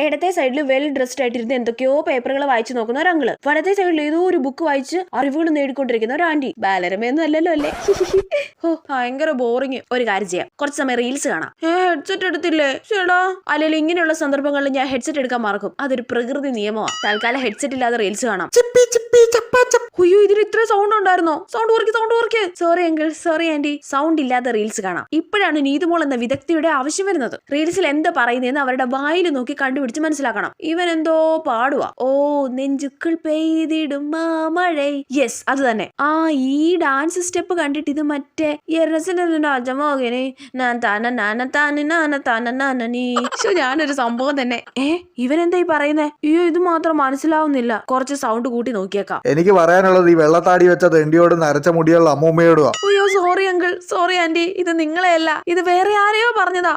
ഇടത്തെ സൈഡിൽ well dressed ആയിട്ടിരുന്ന് എന്തൊക്കെയോ പേപ്പറുകൾ വായിച്ചു നോക്കുന്ന ഒരു അങ്കിള്, വലത്തെ സൈഡിൽ ഏതോ ഒരു ബുക്ക് വായിച്ച് അറിവുകൾ നേടിക്കൊണ്ടിരിക്കുന്ന ഒരു ആന്റി. ബാലരമയൊന്നും അല്ലല്ലോ അല്ലേ? ഓ ഭയങ്കര ബോറിങ്. ഒരു കാര്യം ചെയ്യാം, കുറച്ച് സമയം റീൽസ് കാണാം. ഹെഡ്സെറ്റ് എടുത്തില്ലേ? ചേടാ, അല്ലെങ്കിൽ ഇങ്ങനെയുള്ള സന്ദർഭങ്ങളിൽ ഞാൻ ഹെഡ്സെറ്റ് എടുക്കാൻ മറക്കും. അതൊരു പ്രകൃതി നിയമമാണ്. തൽക്കാലം ഹെഡ്സെറ്റ് ഇല്ലാതെ റീൽസ് കാണാം. അയ്യോ, ഇതിൽ ഇത്ര സൗണ്ട് ഉണ്ടായിരുന്നോ? സൗണ്ട് കുറയ്ക്ക്. Sorry uncle, sorry aunty. Sound ഇല്ലാതെ റീൽസ് കാണാം. ഇപ്പോഴാണ് നീതുമോൾ എന്ന വിദഗ്ധയുടെ ആവശ്യം വരുന്നത്. റീൽസിൽ എന്താ പറയുന്നതെന്ന് അവരുടെ വായിൽ നോക്കി കണ്ടുപിടിച്ച് മനസ്സിലാക്കണം. ഇവൻ എന്തോ പാടുവാ. ഓ നെഞ്ചുക്കൾ പെയ്തിടും മാമഴ. യെസ്, അത് തന്നെ. ആ ഈ ഡാൻസ് സ്റ്റെപ്പ് കണ്ടിട്ട് ഇത് മറ്റേ ഞാനൊരു സംഭവം തന്നെ. ഇവനെന്താ ഈ പറയുന്നേ? അയ്യോ, ഇത് മാത്രം മനസ്സിലാവുന്നില്ല. കുറച്ച് സൗണ്ട് കൂട്ടി നോക്കിയേക്കാം. എനിക്ക് പറയാനുള്ളത് ഈ വെള്ളത്താടി വെച്ച തെണ്ടിയോടും നരച്ച മുടിയുള്ള അമ്മൂമ്മയോടുവാ. അയ്യോ സോറി അങ്കിൾ, സോറി ആന്റി. ഇത് നിങ്ങളെയല്ല, ഇത് വേറെ ആരെയോ പറഞ്ഞതാ.